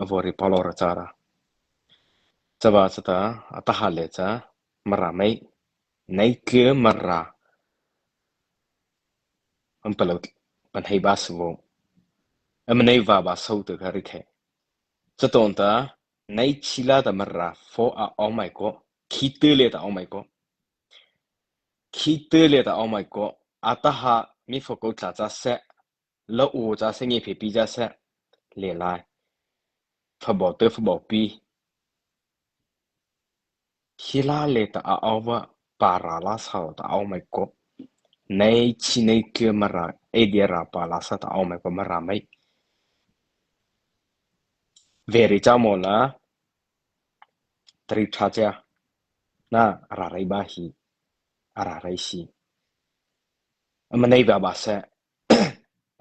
vori palora cara coba cata atahale ca maramai nay ke marra ampalot panhai baswo amnai va ba sau te karike catonta nay chila da marra fo a oh my god kitele da oh my god kitele da oh my god ataha mi foko cha se lo u cha se ngi phi pi cha se le lai phò bỏ tới phò bỏ pi hila le ta a awa para la sao ta oh my god nay chi nay ke mara e dia ra pa la sa ta oh my god mara mai veri cha mo la tri cha cha na ra rai ba hi ara rai si amanai ba se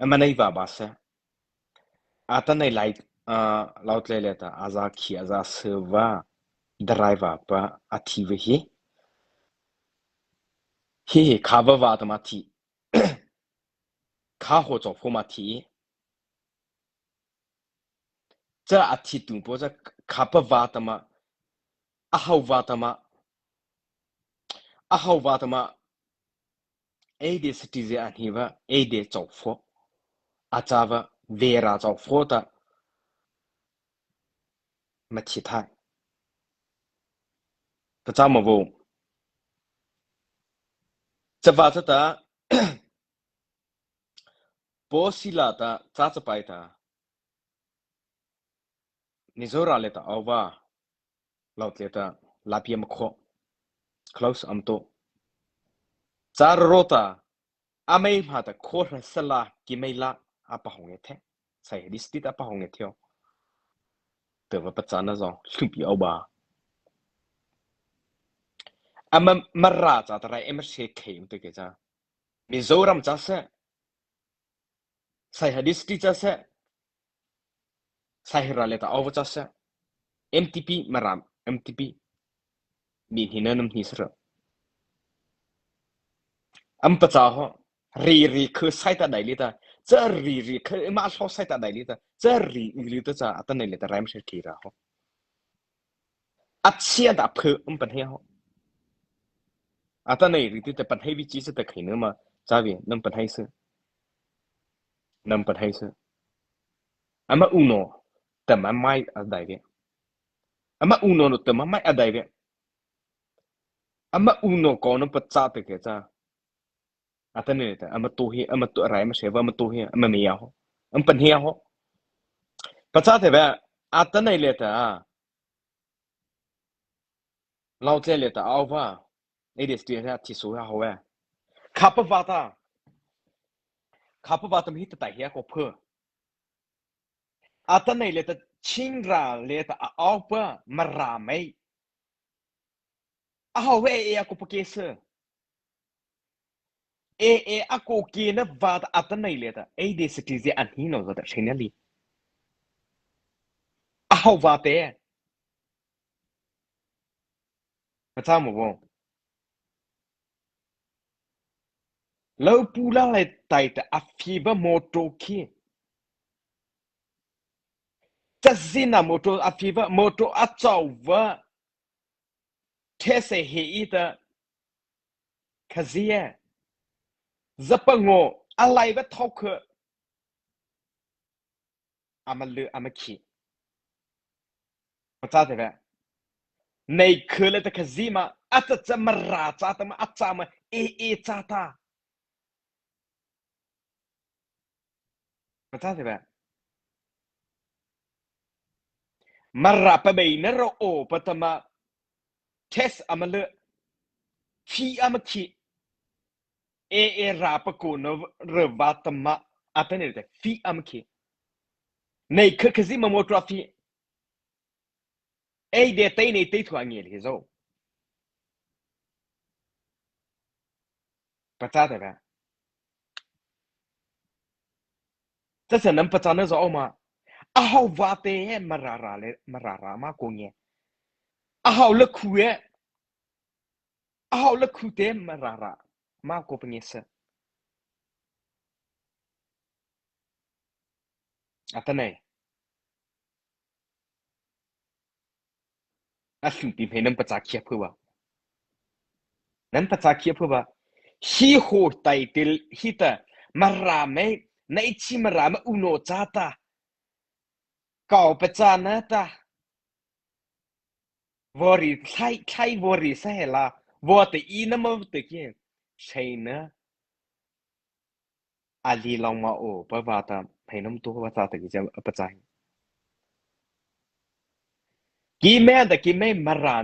amanai ba se ata nay like laut le le ta aza khi aza serva driver pa athi hi hi cover wa ta ma thi kha ho zo pho ma thi这阿提杜波这卡不瓦的嘛，阿好瓦的嘛，阿好瓦的嘛，哎的是这些安尼吧，哎的造福，阿扎吧，vera 造福的，没其他，不怎么不，这瓦这的，波西拉的，咋子摆的，你做啥来的？奥瓦，老子的，拉皮么khó，close am to，咋罗的，阿妹嘛的，khó是死啦，几没啦，阿不红一天，sai di stit apa hong etio te va patsana zo lupi au ba ama marra za tra em she khem te ke za mizoram cha se sai hadis ti cha se sai hirale ta au cha se mtp maram mtp min hinanam hisra am pacha ho ri khu sai ta dai li ta cha ri khu ma so sai ta dai li ta cha ri ta cha atan nei le ta ram she ki ra ho achia da phu pan he ho atan nei ri ti te pan he vi chi se ta khin ma cha vi nam pan hai se nam pan hai se ama uno tama mai adai ve ama uno no tama mai adai ve ama uno ko no pacha te ke cha atane ta ama to hi ama to rai ma seva ama to hi ama me ya ho am pan hi ho pacha te ve atane le ta lao che le ta au va e de sti ha ti so ha ho ve khapa va tam hi ta hi ko phe atane le ta chingra le ta au pa mara mai a ho ve e ko pa ke se e ako ke na vad atanai leta e de citizen an hino zata chenali a how vate pata mo bo lo pula le taita a fiba moto ki tazina moto a fiba moto a chauwa tese he ita kazia zapango alai ba thok amalu amaki pata de ba nei khule ta kazima ata chamara cha ta ma achama e cha ta pata de ba marra pa bei na ro o patama test amalu fi amaki e rapa ko no revatama atenete fi amaki nei kakazi mamotrafi e de tai nei tai thua ngel hizo patate ba tsa nam patana zo ma a hau vate he marara ma ko nge a hau le khue a hau le khute marara ma ko pengesa atane สิ่งที่ให้นั้นประจักษ์เขียเพื่อว่านั้นประจักษ์เขียเพื่อว่าฮีโฮไตติลฮีตามาราไม่ในชิมารามาอุโนจาตาเก่าประจานะตาวอริใช่วอริเสหละวอตอีน้ำมันตะกี้ใช่นะอาลีลองมาโอปะว่าตาให้น้ำตัวว่าตาตะกี้จะประจักษ์กี่แม่แต่กี่แม่มารา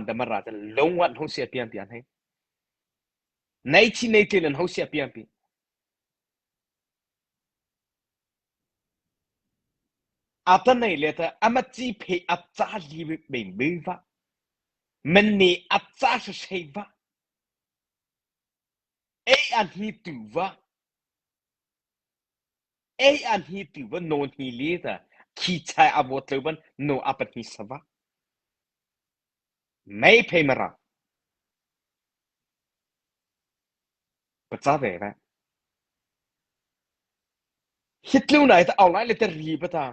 จะลงวันห้องเสียเปลี่ยนเปลี่ยนให้ในที่ในที่นั้นห้องเสียเปลี่ยนเปลี่ยนอาตอนไหนเลยแต่อามาจีเพย์อาจารย์ลีบเป็นมือวะมันนี่อาจารย์ใช่วะเออันนี้ตัววะเออันนี้ตัววะโนนฮีลีแต่ขี้ชายอาบอตเลยวันโนอาปนิสวะไม่เพย์มาราประจ้าเดี๋ยวนะฮิตลูไหนแต่เอาไล่เลยแต่รีบตา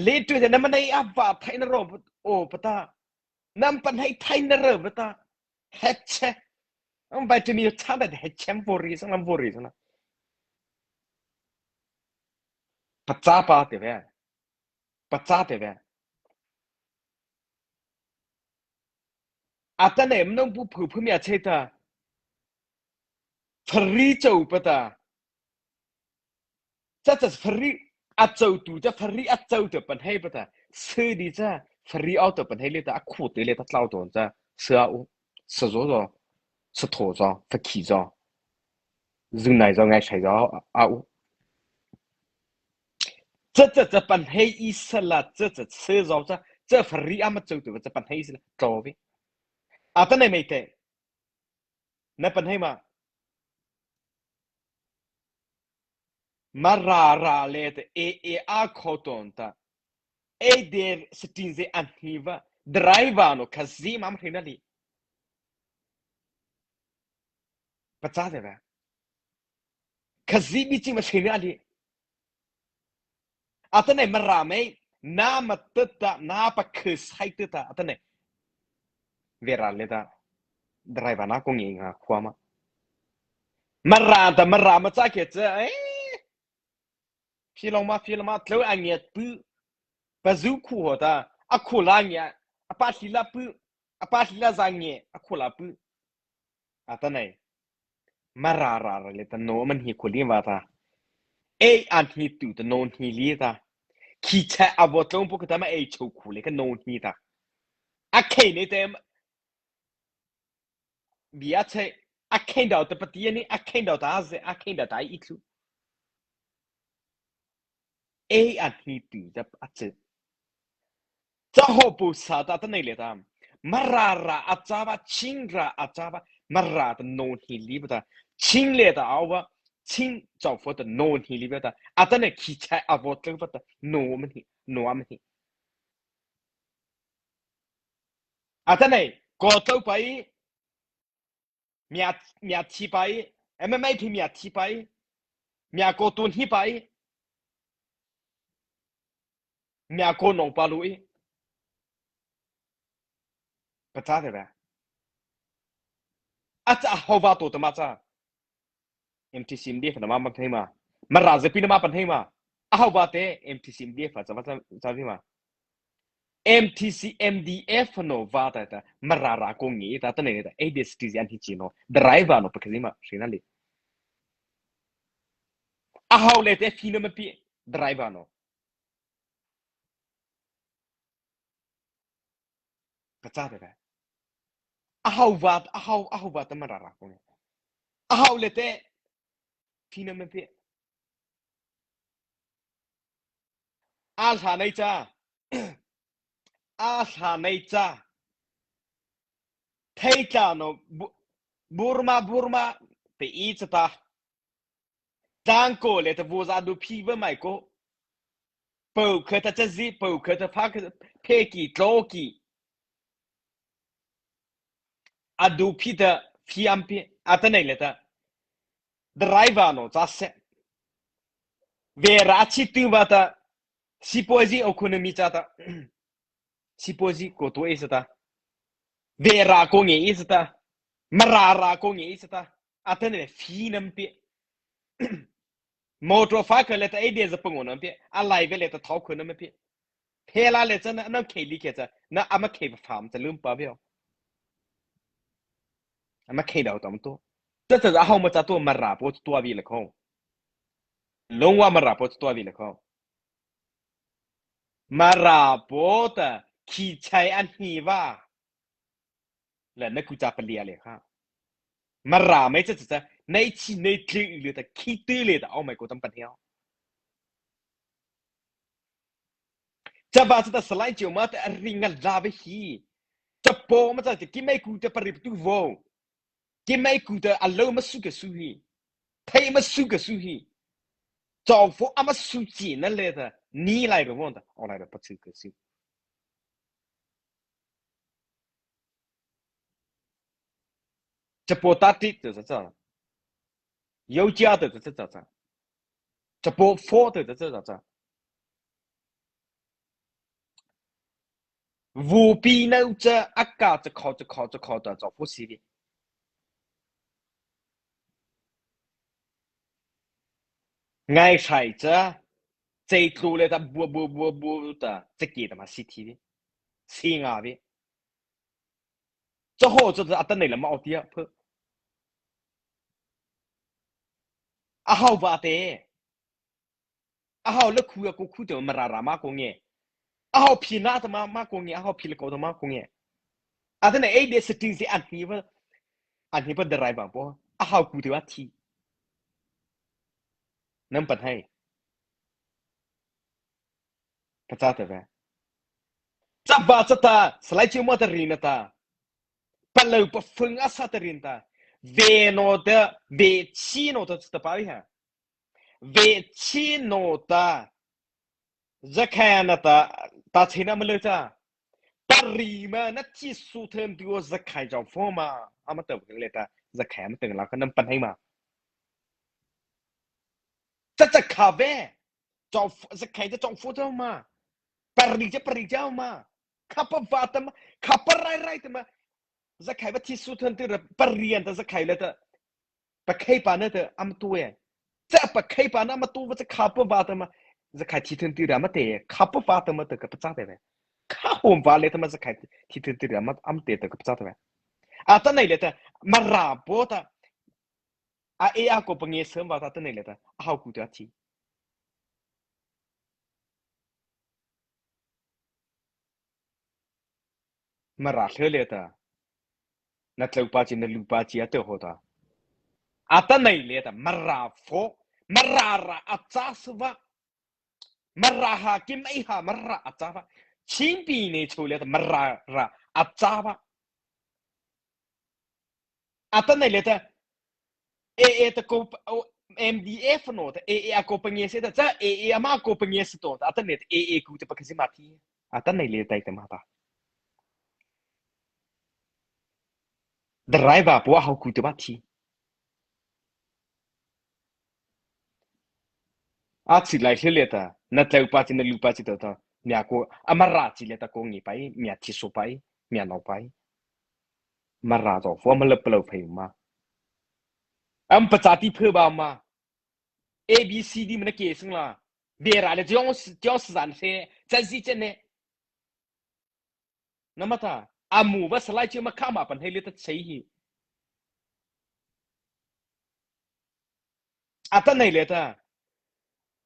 เลตัวแต่นั้นมันไอ้อาว่าไทยนรกโอ้ปะตานั่นเป็นให้ไทยนรกปะตาเฮ็ดเช่มันไปจะมีท่าแต่เฮ็ดเช่มฟอรีสังลำฟอรีสังนะประจ้าปาเดี๋ยวประจ้าเดี๋ยวอาตอนไหนมันต้องพูดเพื่อมีอาชีพตาฟรีเจ้าปะตา จะฟรีอาเจ้าตัวจะฟรีอาเจ้าตัวเป็นให้ปะตาซื้อดีจ้าฟรีเอาตัวเป็นให้เลยแต่อาคู่ตัวเลยแต่เล่าตัวจ้าเสืออูสะโจจ้าสะโถจ้าฟักขี้จ้าจึงไหนจ้าไงใช่จ้าอาอูจะเป็นให้อิสระจะซื้อจ้าจะฟรีอามาเจ้าตัวจะเป็นให้อิสระจ้าวิอาตอนไหนไม่เตะนั่นเป็นให้มาราเลยแต่เออาโคตอนตาเอเดอร์สตินเซอันนี้ว่าดรายวานุคาซีมามเห็นอะไรปัจจัยเดียวคาซีบิจิมาเห็นอะไรอาตอนนี้มาราไม่น้ามาตัดตาน้าปักคือใช้ตัดตาอาตอนนี้เวลาเลยตาดรายวานาคงยิงฮะขวามารามาจากเจ้าฟิลมาทว่าอันเนี้ยปุ๊บปัจจุบันตาอะคูลาเนี่ยอะปัจจุบันปุ๊บอะปัจจุบันจังเนี่ยอะคูลาปุ๊บอาตอนนี้มาราเลยตาโนมันเฮียคุลีว่าตาเออันนี้ตัวตาโนนฮีลีตาคิดแค่อาบอตลงพวกตามาเอชโคุเลยก็โนนฮีตาอะเคเนี่ยเต็มบีอาเชอะเคดาวแต่ปฏิญาณอะเคดาวตาเซอะเคดาวตาอีกสุเออันนี้ตัวจะอาเจจะหอบผู้สาวตาตาไหนเลยตามมาราอาจารย์ชิงราอาจารย์มาราตาโนนฮีลีบตาชิงเลยตาเอาว่าชิงเจ้าฟอตาโนนฮีลีบตาอาตาเนี่ยคิดแค่อาบอตลงบตาโนมันฮีโนมันฮีอาตาเนี่ยกอดเอาไปมีอาชีพไปเอ็มไม่พิมีอาชีพไปมีอากอตุนฮีไปมีอากอนองปาลุยปัจจัยเดียวอาจจะฮาวาตัวตมาจ้า MTCMD ฝันมาเป็นมามาราจะพินมาเป็นมาอ้าวบาเต้ MTCMD ฝันจะมาจะพิมา MTCMDF โนวาตาตามาราคงงี้ตาตอนนี้ตาADSTZ อันที่จีโน่ driver โนปะคือมาใช่นั่นเลยอ้าวเลยเต้ฟินมาพี่ driver โนกระจายเดียวอ้าวบาตมาราคงงี้อ้าวเลยเต้ฟินมาพี่อาชาในจ้าอาชาในจ้าเทจาโนบูร์มาเตอีจตาจังโกเลยแต่วูซาดูพีเวอร์ไม่โกปูเคยจะซีปูเคยจะพักเพกีโตกีอะดูพีเตอร์ฟิอัมพีอะตอนนี้เลยแต่ดรายวาโนจัสเซเวราชิตุวัตสิโพซิโอคุนมิจาตาสิโพซิโกโตเอสตา เวราโกงอีสตามราโกงอีสตาอัตเนี่ยฟีนัมเปียมอเตอร์ฟ้าก็เลยแต่ไอเดียจะปงนัมเปียอะไรก็เลยแต่ท้าคนนัมเปียเพลาเลยจะนั่นเคลีเคจะนั่นอามาเคฟฟาร์มจะลืมป่ะเปียวอามาเคดาวตอมตัวแต่จะเอามาจากตัวมาราปดตัววิลเขาลงว่ามาราปดตัววิลเขามาราปดขี้ใช้อันนี้ว่าแล้วนักกุจาเปลี่ยเลยค่ะมาราไม่จะในที่ในคลิปหรือแต่คิดตื้อเลยแต่เอาไม่กูต้องปัญญาจะบาจะสไลด์เจียวมาแต่ริงกันลาไปฮีจะโปมาจะกินไม่กูจะปริบตู้โวกินไม่กูจะอัลโลมาสุกสุฮีไทยมาสุกสุฮีจอฟูอามาสุจีนั่นเลยแต่นี่ไรก็วันแต่อะไรก็ปัจจุบันสิจะโปตัดติดจะ有家的这波 for 的无比那这阿嘎จะ考的找复习的爱踩着这路来的不的这给的嘛习题的心啊的这后就是阿等你了嘛奥迪啊不阿好吧的阿好了哭的嘛嘛公耶阿好皮那的嘛公耶阿好皮了狗的嘛公耶阿等你哎的是定是อันนี้เป็นอะไรบ้างปะอ้าวกูถือว่าทีนั่นเป็นให้พระเจ้าแต่แบบจับบาสตาสไลด์ชิวมาตรินตาปะเลวปะฟึงอาซาตรินตาเวโนเดเวชีโนตสตาปาริฮะเวชีโนตาจะแค่นตาตาชินามาเลยจ้าปริมาณที่สุดเทมที่ว่าจะขายจอมฟอร์มาอามาเติมกันเลยตาจะแข่มาเติมแล้วก็นั่นเป็นให้มาจะขาเวจอมจะแข่จะจอมฟูเจ้ามา Perija ma kapa vata ma kapa rai ta ma zakai ba ti su tan ti parian ta zakai la ta pa kai pa na ta am tu ye za pa kai pa na ma tu va kapa vata ma zakai ti tan ti ra ma te kapa vata ma ta ka pa cha de ka hom va le ta ma zakai ti tan ti ra ma am te ta ka pa cha de a ta nei le ta ma ra bo ta a e a ko pa nge sem va ta nei le ta a ha ku ta ti ma ra le ta na tlau pa chi na lu pa chi a te ho ta ata nei le ta marafo marara atsasva maraha kim ai ha marra atsava chimpi ne chule ta marara atsava ata nei le ta ta ko MDF no ta a companhia se ta za ama companhia se to ata net ku te pakasi mati ata nei le ta ita mata driver po ha ku te mati Aci lai le ta na tlau pati na lupa ci ta mia ko amara ci le ta ko ngi pai mia ci so pai mia no pai mara to fo ma le plo phai ma am pa cha ti phö ba ma ABCD มันเกซึ่งล่ะเบียร์อะไรจ้องสันเซจะสิเจเนนั่นมาตาอามูว่าสไลด์เชื่อมาข้ามาปันให้เลือดใช้หีอาตั้งไหนเลยตา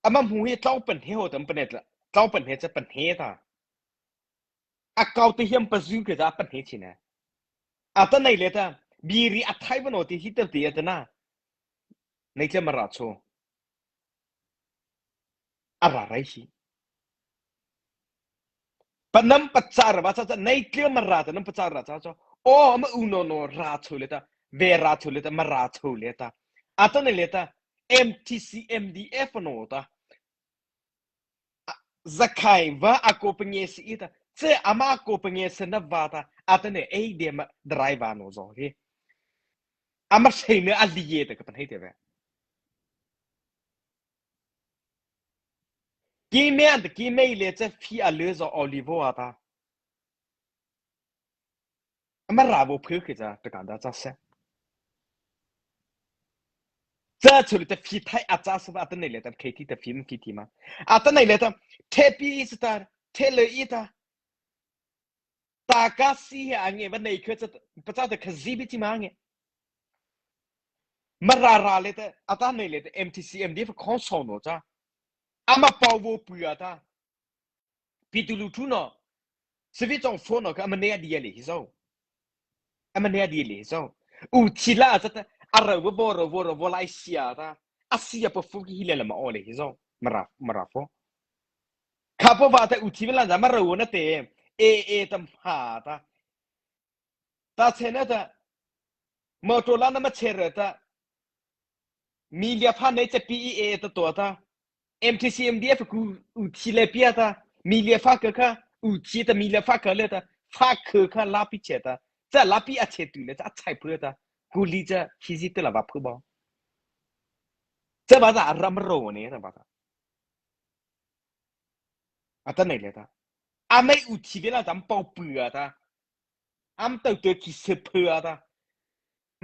อามาหูเฮเจ้าเป็นเฮโหแต่เป็นเน็ตละเจ้าเป็นเฮจะเป็นเฮตาอาเกาตีเฮียมปะซูก็จะเป็นเฮชินะอาตั้งไหนเลยตาบีรีอัทไทยวันโอตีฮิตเตอร์ตีอัตนะในเจ้ามาราโชอะไรสิปนัมปัจจาระว่าจะในเจ้ามาราตนัมปัจจาระจ้าจ้าโอ้มาอุโนโนราโชเลยตาเวราโชเลยตามาราโชเลยตาอาตั้งไหนเลยตา MTC MDF โนตา Zakai va acompanhar ita se ama acompanhar se na vata atene ei de ma drive no zo he ama sei ne aliye te kapan hete ve ki me le te fi a le zo olivo ata มาราบพื้นคือจะตะการได้จะเสียจะชุดแต่ฟีไทยอาจารย์สบายตั้งไหนเลยแต่เคที่แต่ฟีมันคิดที่มาตั้งไหนเลยแต่เทปีสตาร์เทเลอีตาตากาซีอันเงี้ยวันไหนคือจะประจ้าแต่ขจีบิที่มาเงี้ยมาราเลยแต่ตั้งไหนเลยแต่ MTCMD คอนโซลโนจ้ามาเป่าวัวเปลือกตาพิจูลูทูนอสวิตจงโฟนอก็มันเนี่ยดีเลยฮิโซมันเนี่ยดีเลยฮิโซอุทิลาจะอะไรวะบอลไอเซียตาอาเซียปฟุกิฮิเลลมาโอเลยฮิโซมาราฟอข้าพว่าแต่อุทิลาจะมารู้นะเต้ตั้มหาตาเชนตามอตัวลานะมาเชรตามีเลียพันในจะPEAตัวตา MTCMDF กูอุทิเลปีตามีเลียฟักก็อุทิตามีเลียฟักเลยตาฟักก็ลาปิเชตาจะลาปิอาเชตุเลยจะใช้เพื่อตากูลีจะฟิสิตละบับคือบ่จะบ้าจะรำโรเนี่ยจะบ้าตั้งไหนเลยตาไม่อุทิเวลาจำเป่าเปลือกตาตัวคิดเพื่อตา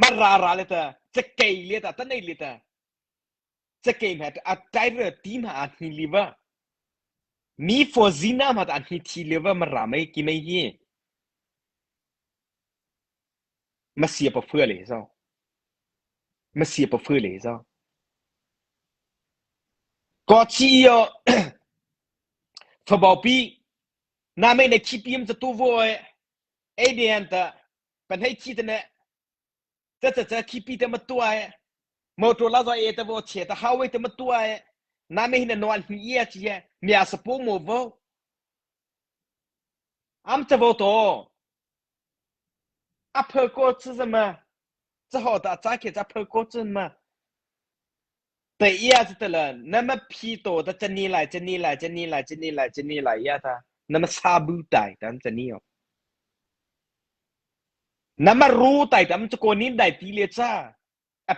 มาราเลยตาจะเกยเลยตาตั้งไหนเลยตาจะเกยแบบใจเรือทีมหาทีลีวะมีฟอซิน่ามาอันทีลีวะมาราไม่กี่ไม่ยี่มาเสียบเพื่อเลยซ้อมาเสียบเพื่อเลยซ้อก็ที่ฟุตบอลปีน้าไม่ในคิดพิมจะตัววัวไอเดียนแต่เป็นให้คิดเนี่ยจะคิดพิมมาตัวมอตัวละจะแต่ว่าเชื่อแต่เขาไว้แต่มาตัวน้าไม่เห็นนวลเหี้ยจีมีอาสปูโมวจะว่าตัวเพื่อโคตรจะมาจะหอตาจ้าเกี่ยจะเพื่อโคตรมาแต่อีอาจะละนั่นมาพีโตแต่จะนี่ไหลยาตานั่นมาซาบูตายแต่จะนี่อ๋อนั่นมารู้ตายแต่มันจะโกนินได้ตีเลียจ้า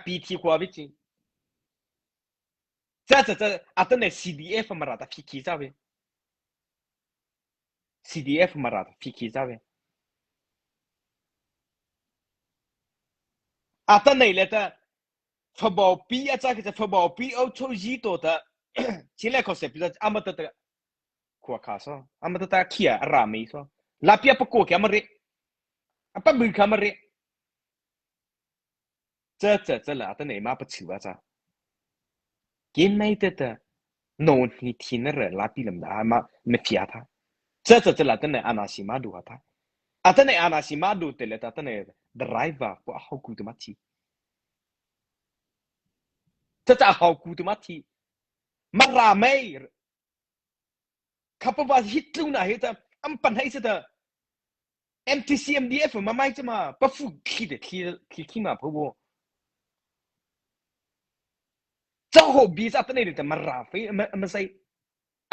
ปีที่กว่าวิจิจะตั้งแต่ CDF มาราตาฟิกิจ้าเว CDF มาราตาฟิกิจ้าเวตั้งแต่เลยแต่ฟุตบอลปีอาจารย์ก็จะฟุตบอลปีเอาโชยีตัวแต่ชิ้นแรกเขาเสพจะมาตัดขวาขาซ้อมาตัดเขียรามีซ้อลาพิอาปโกเกมาเรปะมือขามาเรจะละตั้งแต่มาปะชิวาจ้าเกมไม่ตัดโน่นนี่ที่นั่นแหละลาพิลมดามาไม่ฟิอาท่าจะละตั้งแต่อานาชิมาดูท่าตั้งแต่อานาชิมาดูเตเลยตั้งแต่ดรายเวอร์ก็เอากูตัวมาทีจะเอากูตัวมาทีมาราไม่ข้าพว่าฮิตลูน่ะฮิตปัญหาสุด MTCMDF มาไม่จะมาปะฟุคิดมาพะวจะหอบบีสัตว์เนี่ยแต่มาราฟีไม่ใช่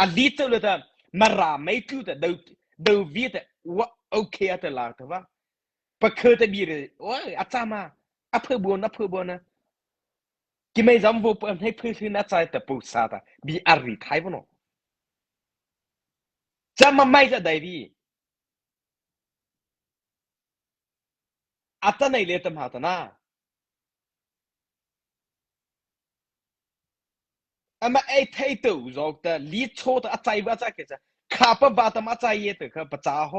อันดีตัวเลยแต่มาราไม่คือแต่ดูวิแต่ว่าโอเคอะแต่ละแต่ว่าปะเคยแต่บีเลยโอ้ยอาจารย์มาเพื่อบนนะกิไม่จำว่าเป็นให้เพื่อนอาจารย์แต่ปุ๊บซาตาบีอารีไทยปะเนาะจะมาไม่จะได้ดีอาจารย์ในเรื่องธรรมะตนะมาไอ้ไทยตัวจอกแต่ลีโชต์อาจารย์ว่าจะเกิดจะข้าพบาตมาอาจารย์เยอะแต่ข้าพเจ้าโห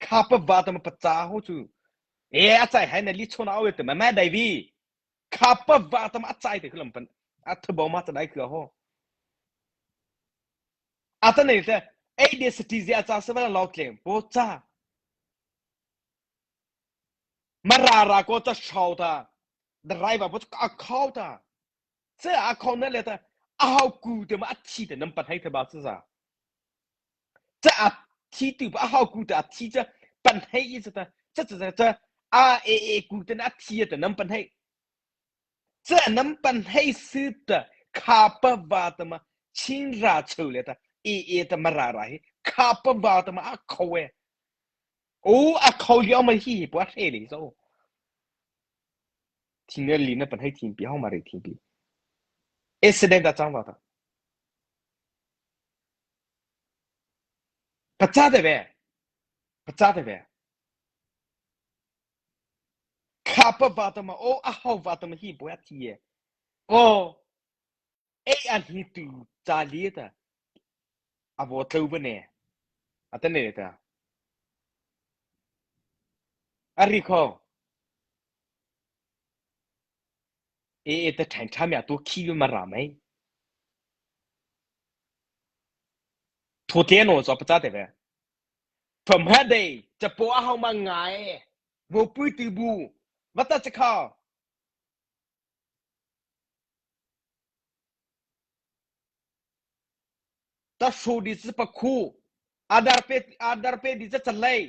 ข้าพบาตมาพเจ้าโหจูอาจารย์ให้ในลีโชต์เอาไว้แต่มาไม่ได้ดีข้าพบาตมาอาจารย์แต่คือลำพันเธอบอกมาจะได้คือโหอาจารย์เนี่ยแต่เดสติเซียอาจารย์เสวนาล็อกเลยโบจ้ามาราก็จะชาวตาดรายแบบว่าอาเข้าตาเจ้าอาเข้านั่นเลยแต่เอากูเดี๋ยวมาอัดชีแต่น้ำปันให้เธอบาสซ่าจะอัดชีตัวเอากูแต่อัดชีจะปันให้ยี่สิจะกูแต่อัดชีแต่น้ำปันให้จะน้ำปันให้สุดข้าพบาตมาชินราชูเลยแต่แต่มาราไรข้าพบาตมาอาเข้าเอโอ้อาเข้าเลี้ยวมาที่ปวดเอลิโซทีนี้ลีน่ะปันให้ทีมปีห้องมาเรทีมปีแสดงกับจังหวะตาปัจจัยเดเว้ พระเจ้าแต่แบบข้าพบาตมาโอ้อาหาวาตมาฮีบัวทีโอ้เออันฮีตูจาลีตาอาบัวเท่าบเนี่ยอัตเนตาอาริโคแต่แทงทำอย่างตัวขี้มาราไหมทุเทียนโอ้สอบพระเจ้าแต่แบบผมให้ได้จะปัวเขามาไงวัวปุ้ยตีบูวัตจะเข้าถ้าสูดิสปะคูอาดาร์เปดิจะเลย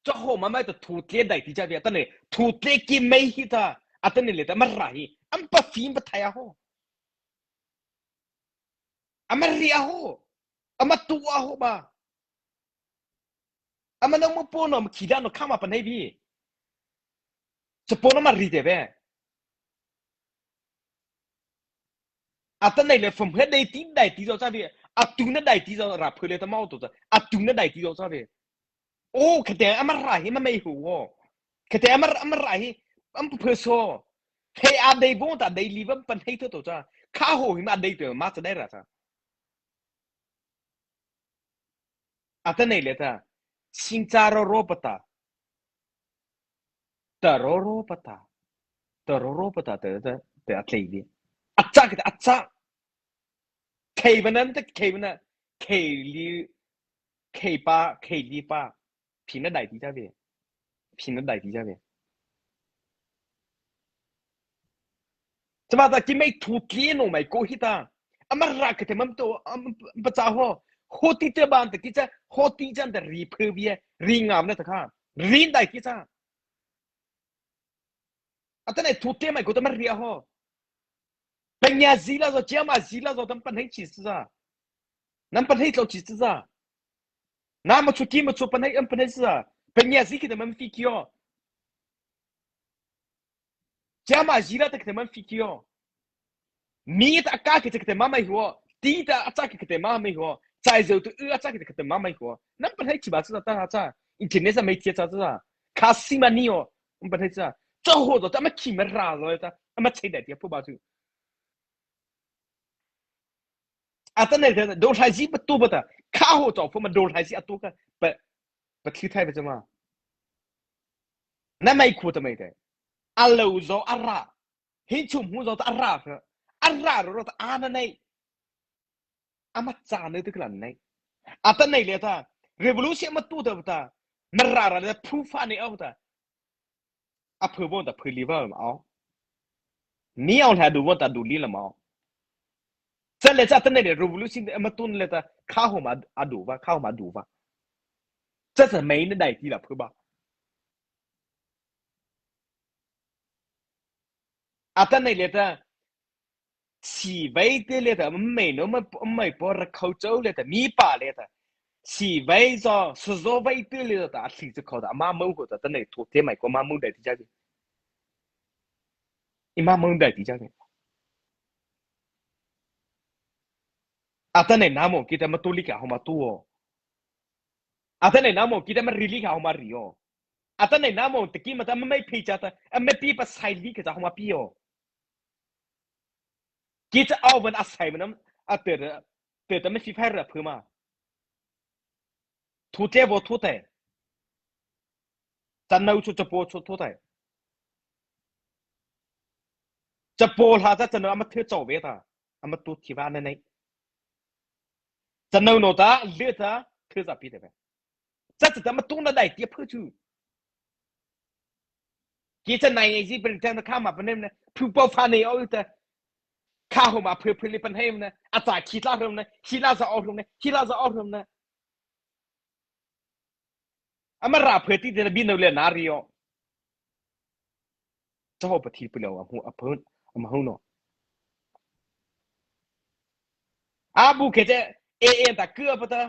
จะโหมาไม่แต่ทุเทียนได้ที่จะเวียตเนี่ยทุเทียนกินไม่ฮิตาอัตเนี่ยเลยแต่มาไรอันปะฟิล์มปะทายาโหอันมาเรียโหอันมาตัวโหบ้าอันมันต้องมาปนอมขีดานอข้ามาปนให้พี่จะปนอมารีเดเวอัตเนี่ยเลยผมเห็นได้ที่จะเวียอัตุนได้ที่จะรับเพื่อเลยแต่มาเอาตัวจะอัตุนได้ที่จะเวียโอ้แค่แต่อันมาไรมันไม่หัวแค่แต่อันมาไรอันเพื่อโซ่เฮ้ยอันใดบ้งแต่ใดลีบัมปันให้ตัวจ้าข้าหัวหิมอันใดตัวมาจะได้หรอจ้าอัตเนี่ยเลยแต่สินจารโรปตาตารโรปตาตารโรปตาแต่อัตเลยดีอัจฉริยะอัจฉริยะเควันนั้นแต่เควันนั้นเคลีเคป้าเคลีป้าพินาได้ที่จ้าเวียพินาได้ที่จ้าเวียจะมาแต่กินไม่ถูกเลี้ยงไม่โกหิตาอามารักแต่มันตัวมันจะหัวหัวที่เจ้าบ้านแต่กิจหัวที่จันแต่รีเพอร์เวียรีงามนะตะข้ารีนได้กิจอัตเนี่ยถูกเตี้ยไม่กูต้องมาเรียหัวเป็นยาซีลาโซเจ้ามาซีลาโซตั้งปัญหาชีสซ่านั่นปัญหาเราชีสซ่าน้ำมันชุกี้มันชุปัญหาปัญหาซ่าเป็นยาซีคิดมันฟิกิโอเจ้ามาซีลาแต่คิดมันฟิกิโอมีแต่อากาศคิดคิดมันไม่หัวตีแต่อากาศคิดมันไม่หัวใจเจ้าตัวอากาศคิดมันไม่หัวนั่นปัญหาชีบาซ่าตั้งอาจารย์อินเทอร์เน็ตไม่เที่ยวซ่าคาสิมานิโอมันปัญหาซ่าเจ้าหัวตัวแต่ไม่ขี้มันราเลยแต่ไม่ใช่เด็กที่พูดบ้าจู आता नाही दोठायची पण तू बता खा होतो पण मग दोठायची तू का पण खिथाय बे जमा ना mai ku ta mai dai allo zo ara hin chum hu zo ta ara ro ta ana nei ama cha ne tu klan nei ata nei le ta revolution ma tu ta ta marara le phu fa nei au ta a phu bon ta phu li ba ma au ni au ta du bon ta du li la ma sa le cha ta nei revolution ma tu le ta kha ho ma adu ba kha ho ma du ba 这是没那代替了，对吧？啊，但那里的细微的里的没那么没把人口走里的米巴里的细微着是说微的里的，其实考的妈蒙或者等那土地买过妈蒙的底下去，你妈蒙的底下去，啊，但那那么给他们多理解好嘛多，啊，但那那么给他们理解好嘛理哦，啊，但那那么ตะกี้มันทำไม่พิจารณาไม่ปีภาษาลีก็จะ好嘛ปี哦。กิจเอาวันอาศัยมันนั้นเตือนไม่ฟีไฟร์เพิ่มมาทุเทบทุเทจันนูชุจะโปชุทุเทจะโปลาจะนเอามาเทือจอเวตาเอามาตุที่บ้านนั่นเองจันนูโนตาเลือดาเทือจะปีเดไปจะมาตุ้งนั่นได้เดียเพื่อชูกิจในไอ้ที่เป็นแทนข้ามาเป็นเนี่ยผู้ปกครองเนี่ยเอาแต่ข้าหัวมาเพื่อลิปันเฮมเนี่ยอาจารย์คิดลาเรื่องเนี่ยคิดลาจะเอาเรื่องเนี่ยคิดลาจะเอาเรื่องเนี่ยอามาราเพื่อที่จะบินเอาเรื่องนารีโอจะเอาไปทีไปแล้วอ่ะหัวเพิ่นเอามาหัวเนาะอาบุกเจเอตะเกือบปะตา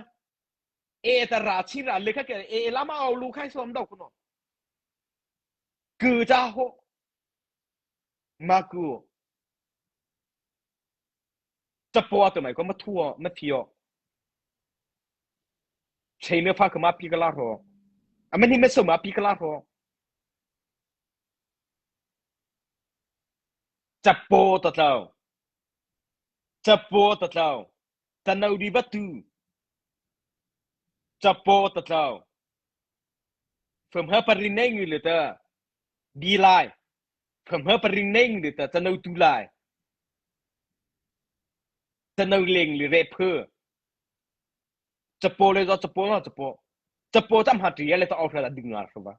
แต่ราชินาเลยค่ะแกลามาเอาลูกให้สวมดอกคุณเนาะคือจ้าโหมากูจะปวดตัวไหนก็มาทั่วมาเที่ยว ใช้เนื้อฟ้าขึ้นมาปีกลาโรอันนี้ไม่สมมาปีกลาโรจะโปตะเจ้าจะโปตะเจ้าจะนาดีบัตูจะโปตะเจ้าเพิ่มเฮปรินเน่งหรือเตอดีไลเพิ่มเฮปรินเน่งหรือเตอจะนาตูไลจะนาเล็งหรือเรเพอจะโปเลยจะโปนะจะโปจะโปตั้มหัดเรียนเลยต้องเอาเธอดึงมาครับว่า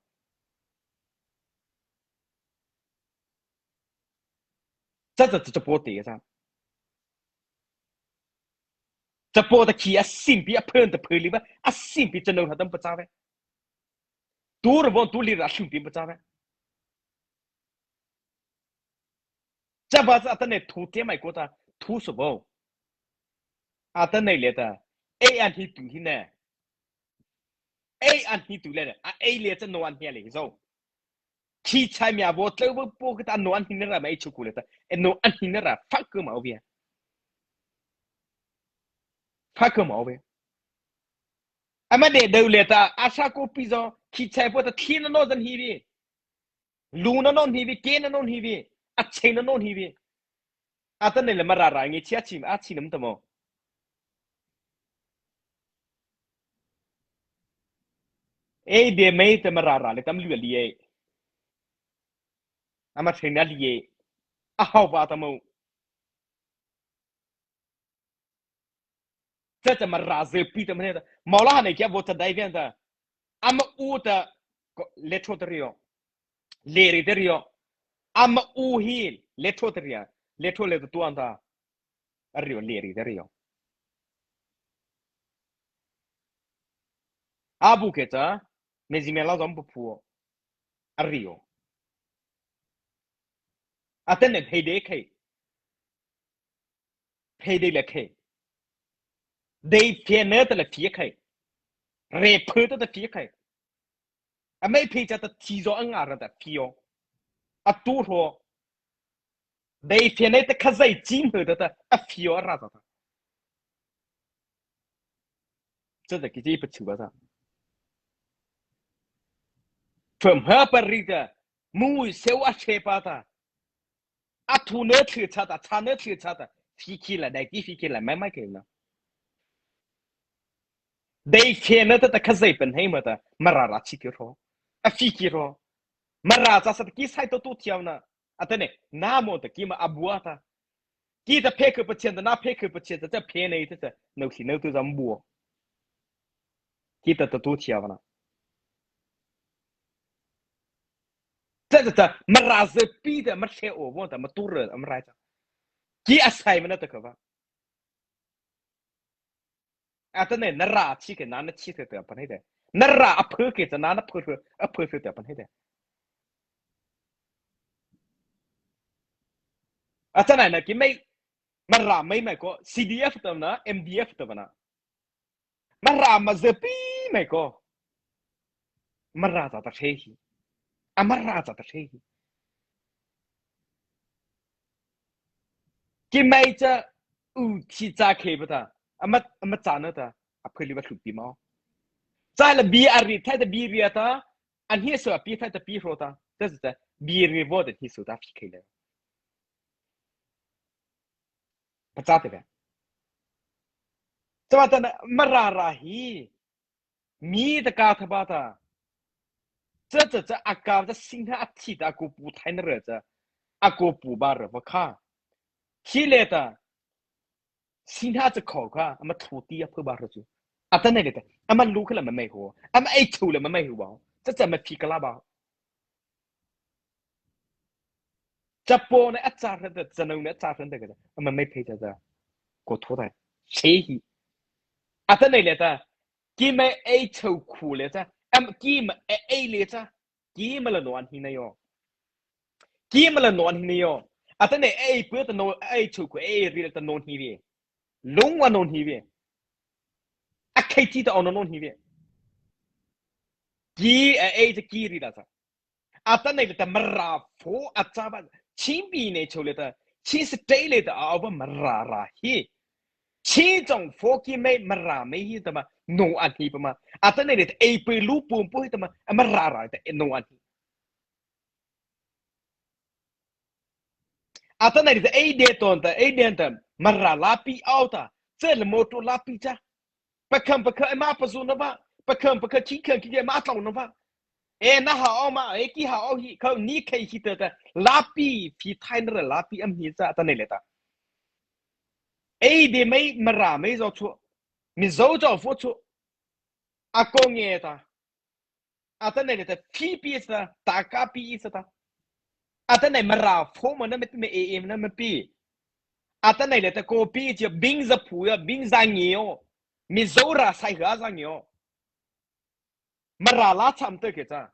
จะโปตีกันจะโปตะขี้อ่ะสิ่งปีอ่ะเพื่อนแต่เพื่อนลีบ้าอ่ะสิ่งปีจะโน้ตหัดตั้มประจาเว้ตัวระบบตัวลีรัสิ่งปีประจาเว้จะบ้าจะอัตเนทูเทียไม่กูตาทูสบู่อัตเนเลยตาเออันที่ตุที่เนี่ยเออันที่ตุเลยอ่ะเอเลยจะโนอันที่อะไรก็ ขี้ใช้เมียบอทเล้วพวกแต่โนอันที่นี่ระไม่ชุกุเลตเอ็นโนอันที่นี่ระฟักก็มาเอาเบียฟักก็มาเอาเบียอามาเดดูเลตอาชาโกปิโซขี้ใช้พวกแต่ที่นั่นโน่นฮีบีลูนั่นโน่นฮีบีเกนนั่นโน่นฮีบีอัดเชนนั่นโน่นฮีบีอาตอนนี้เลยมารารางี้เชี่ยชิมอาชินน้ำตโมเอ้เดไม่แต่มาราราเลยตั้มลู่ลีเออามาเทรนนัลลีเออาฮาวบาตโมจะมาราเซปีแต่ไม่ได้มาล่าเนี่ยแค่บทได้เพียงแต่อามาอูตะเลโทเตอริโอเลริเตอริโออามาอูฮีเลโทเตอริโอเลโทเลตตัวอันตาเรียวเลริเตอริโออาบุเกตะเมซิเมล่าจอมปุ๊บเรียวอาเทนเนตเฮเดเคเฮเดเลเคเดย์เฟียเนอร์ตะเลฟีเคเรเพอร์ตะเลฟีเคอาไม่เพจจะทีโซอังอาร์ตะฟีโออาตูโรเดย์เฟียเนอร์ตะข้าใจจิมเหอตะอาฟีโออะไรตะ这的给这一不求吧？from her parida mu sewa chepata atu ne chata chane chata fikila dai ki fikila mai ke na dai fena ta khazai pen hei mata marara chikiro a fikiro mara sa sa ki sai to tu tiao na atane na mo ta ki ma abuata ki ta peke pa chen na peke pa chen ta pe nei ta no ki no tu zam bu ki ta tu tiao na 这没啥子比的，没车我问的，没多人，没来着。几阿塞么那得可吧？啊，真的那拉起个拿那汽车得不那的，那拉阿破个在拿那破车阿破车得不那的。啊，真的那给没拉没个 CDF 的呢，MDF 的呢，没拉没这比没个，没拉咋的车去？啊，没拉咋的车去？给没这武器炸开不的？啊没炸那的，啊破里边出皮毛。在了比阿里太的比里头，อันนี้ส่วน比太的比说的，这是在比里我的ที่สุดาพิเคเลยพระเจ้าเถอะจะว่าแต่มาราฮีมีแต่การทบาท这阿高这心态阿提的阿哥不太那热着，阿哥不把热不看，起来的心态这考看，阿么土地阿不把热住，阿在那里的，阿么路去了么没活，阿么爱抽了么没活，这怎么皮个拉吧？จะโปนอาจารย์แต่จะนู่นอาจารย์แต่ก็จะมันไม่เพจจะกดทั่วไปเชี่ยอาจารย์เนี่ยจ้ะกี่ไม่ไอชูคูเลยจ้ะกี่ไม่ไอเลยจ้ะกี่ไม่ละนวลหินายอกี่ไม่ละนวลหินายออาจารย์เนี่ยไอเพื่อจะนวลไอชูคูไอเรียนจะนวลหินวีลงวันนวลหินวีอาใครที่จะเอานวลหินวีกี่ไอจะกี่เรียนจ้ะอาจารย์เนี่ยจะมาราฟูอาจารย์ชิมปีเนี่ยชูเลยจ้ะชิสเตย์เลยจ้ะเอาไปมาราฮี其中佛基没嘛拉没伊的嘛弄安提不嘛，啊，等那里的 A 贝鲁布不会的嘛，啊嘛拉的弄安提，啊，等那里的 A 点的嘛拉比奥的，这了摩托拉比จ้ะ不可哎嘛不说那吧，不可ที่เครื่องที่จะมาต่อ那吧，哎那好嘛，哎กี่好ฮีเขานี่เคยคิด的拉比ที่ไทยนั่น拉比อันนี้จ้ะ等那里的。A 的没嘛拉没做错，你走着付出，啊工业的。啊，等那里的 P 是的，大家 P 是的，啊，等那么绕，我们那么 AM 那么 B，啊，等那里的个 B 就兵是普呀，兵上牛，米走了才和上牛，么绕拉差不多个咋？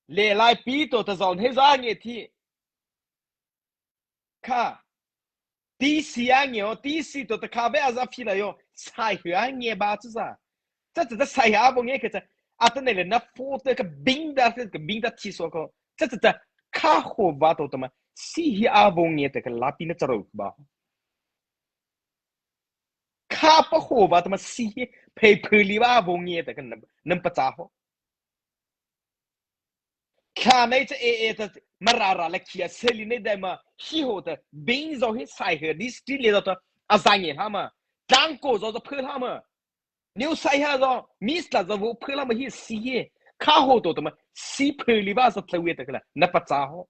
来 B 多的时黑上一天，看 DC 啊牛，DC 多的咖啡啊啥皮了哟，才和牛吧是啥？这只是才和不牛个咋？啊，等那里那 four 这个兵的提说个，这卡好吧多的嘛？si abong niya teka lapi na charog ba kapa ho ba tama si pe puli ba abong niya teka nam pachaho kha nei che ta marara la kia seli nei dai ma hi ho ta bin zo hi sai he di sti le da azang ye ha ma dang ko zo phul ha ma new sai ha zo mis la zo phul ha ma hi si ye kha ho to tama si puli ba sa tlawe teka na pachaho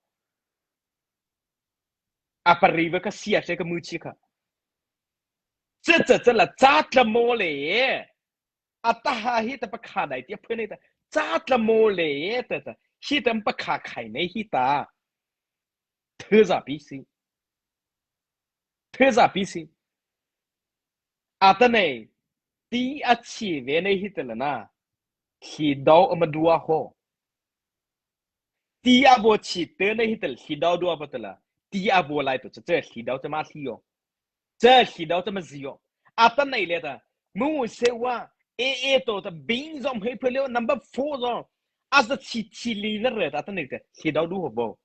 apa riva ka sia che ka muchi ka 这了扎了么嘞？啊，大哈希得不卡来的碰那的扎了么嘞？的，希得不卡开那希达，特啥比西，特啥比西，啊的呢？第一次为那希得了呢，希到我们多好，第二波去得那希得希到多不得了，第二波来的这希到这么西哟，这希到这么西哟，啊的呢来的，我说话。A 多的兵种黑朋友 number 4种，啊是七里那热的，那个提到如何不？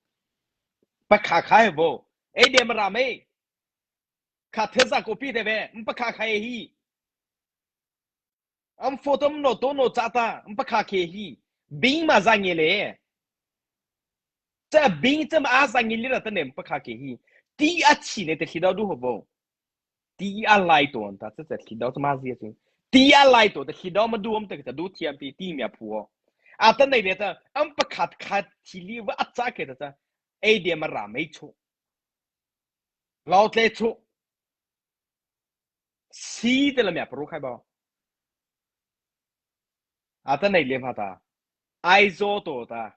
不卡开不？哎，点么拉没？卡特萨狗屁的呗，不卡开嘿，俺 photo 么多诺扎的，不卡开嘿，兵嘛啥嘢嘞？这兵这么啊啥嘢了？真不卡开嘿，第二期呢，提到如何不？第二来多的，这提到什么事情？第二来多的提到么多我们这个都天比地面铺。啊，等那里的，俺不卡体力我啊咋给的噻？A 点么拉没错，老在错，C 的了没不如开吧？啊，等那里嘛的，爱做多的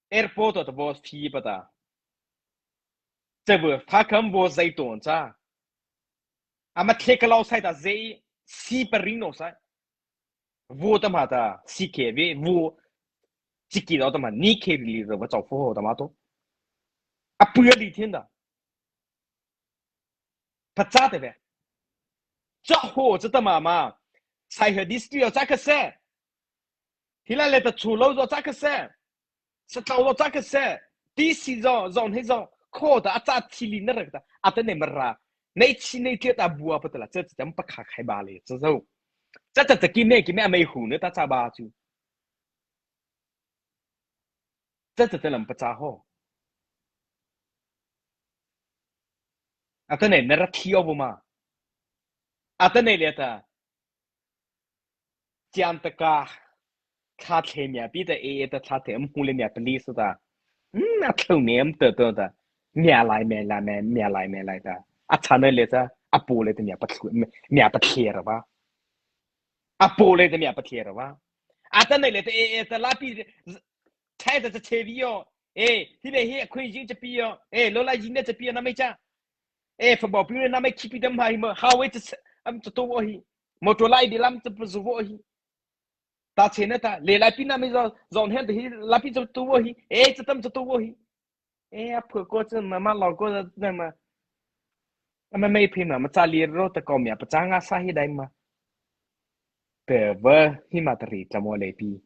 ，airport 的不批不的，这不他肯不在多噻？啊么贴个老菜的 Z C 不人弄噻，我的嘛的 CKV 我。这几道的嘛，你可以理解我找符合的嘛都，啊不要理天的，不咋的呗，这货知道嘛，才和你需要咋个噻，现在来的出路了咋个噻，是道路咋个噻，第四让那种靠的啊咋体力那个的，啊等你们啦，那期那天打不啊不得了，这怎么不开吧嘞，这种，这今年没胡呢，他咋吧就，这人不咋好，啊等你那个跳不嘛，啊等你来的。讲的个，他前面比的 A 的他在屋里面不理是的，那头面的，面来的，啊，他那里的啊，玻璃的面不贴了吧，啊，玻璃的面不贴了吧，啊，在那里的 A 的那边踩着这车尾哦，哎，现在嘿可以进这边哦，哎，罗拉进的这边那没讲，哎，发宝兵那没起比的嘛，么好位置这多我去，摩托来的那么这不是我去。ta chene ta le la pina mi zon hen de la pi zo tu wo hi e cha tam zo tu wo hi e a phu ko chen ma lo ko na ma mai phi ma cha li ro ta ko mya pa cha nga sa hi dai ma pe ve hi ma ta ri ta mo le pi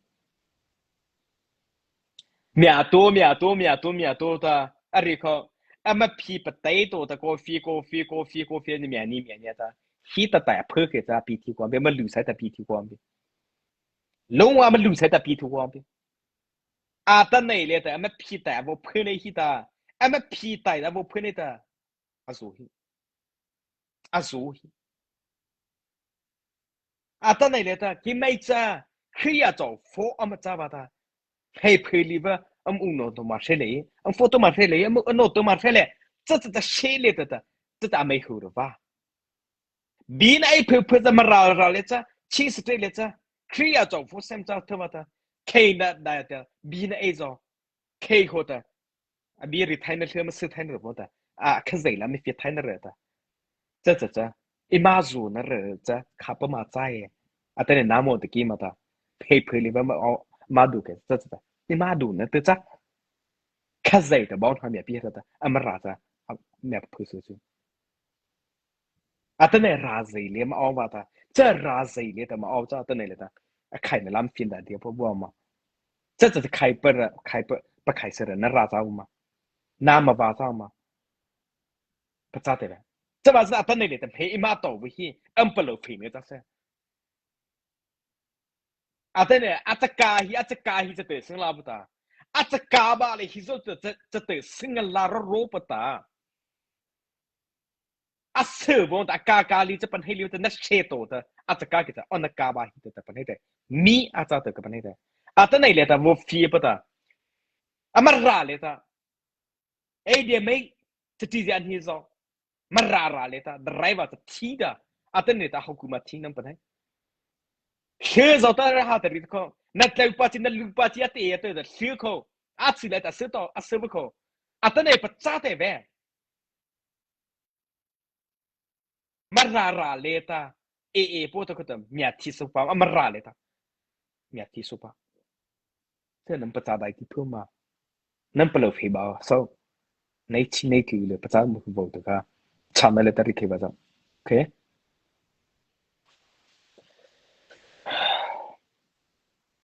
mya to ta a ri ko mà phi bát tay đồ ta cô phi ni miệng ta khi ta tại phơi cái ta pi thi quan bên mà lù sai ta pi thi quan bên lâu mà lù sai ta pi thi quan bên à ta nàyเลยแต่mà phi tại vô phơi này khi ta mà phi tại ta vô phơi này ta à rồi à ta nàyเลยแต่กี่ไม่จ้าคืออยากจะฟ้องมาจ้าบ้าtaให้เพลิบอุโนตัวมาเชลย์โฟตัวมาเชลย์อุโนตัวมาเชลย์จะเชลย์จะไม่หูหรือว่าบีนไอ้เพลิจะมาราเลยจ้าชิสเตเลยจ้าคืออยากจะฟ้องเซมจ้าเท่ามาตาเคน่ะได้แต่บีนไอ้จ้าเคหัวตาบีริทายนั่นเชื่อมาซื้อทายนั่นหรือเปล่าข้าใจแล้วไม่ฟิตทายนั่นเลยตาจะอิมาจูนั่นเลยจ้าขับมาใจแต่เนี่ยน้ำมันตะกี้มาตาเพลิบมาเอามาดูกันจะนี่มาดูนะแต่จ้าข้าใจแต่บ้านทำแบบพี่เหรอแต่มาราจ้าแบบพูดสุดแต่เนี่ยราใจเลยมาเอาว่าตาจะราใจเลยแต่มาเอาจ้าแต่เนี่ยเลยตาใครเนี่ยล้ำฟินแต่เดียวพวกบัวมาจะใครเปิดใครเสร็จนั่นราจ้ามาน้ำมาว่าจ้ามาพระเจ้าเต๋อจะว่าจะแต่เนี่ยเลยแต่เพย์มาโตวิธีเปลือกผิวเนี่ยจ้าเสียแต่เนี่ยอาจจะกาฮีจะเตะสิ่งลาบตาอาจจะกาบาเลยฮิโซจะเตะสิ่งลาโรปตาเสือบงแต่กาลีจะเป็นให้เลี้ยวแต่นักเชโตแต่อาจจะกากิจอันนักกาบาฮีแต่เป็นให้ได้มีอาจจะเตะกับเป็นให้ได้แต่เนี่ยเลยแต่ว่าฟีปตามาราเลยตาเดี๋ยวไม่จะที่จะอันนี้ซ้อมาราเลยตาดรายว่าจะที่ด่าแต่เนี่ยตาฮุกุมาที่นั่นเป็นให้เชื่อจะต้องรหัสริดเขานั่นเลี้ยวปัจจินั่นลูกปัจจิอาเตะเชื่อเขาสิเลยแต่เสือต่อเสือบุเขาแต่เนี่ยปัจจัยเตะเว้มาราเลยตาพูดถึงมีอาทิตย์สุภาพมาราเลยตามีอาทิตย์สุภาพเธอนั่นปัจจัยใดที่พูดมานั่นเปล่าฟีบ้าโซ่ในที่เลยปัจจัยมุขบุตรก็ชาไม่เลยตาริเคบ้าจ้ะโอเค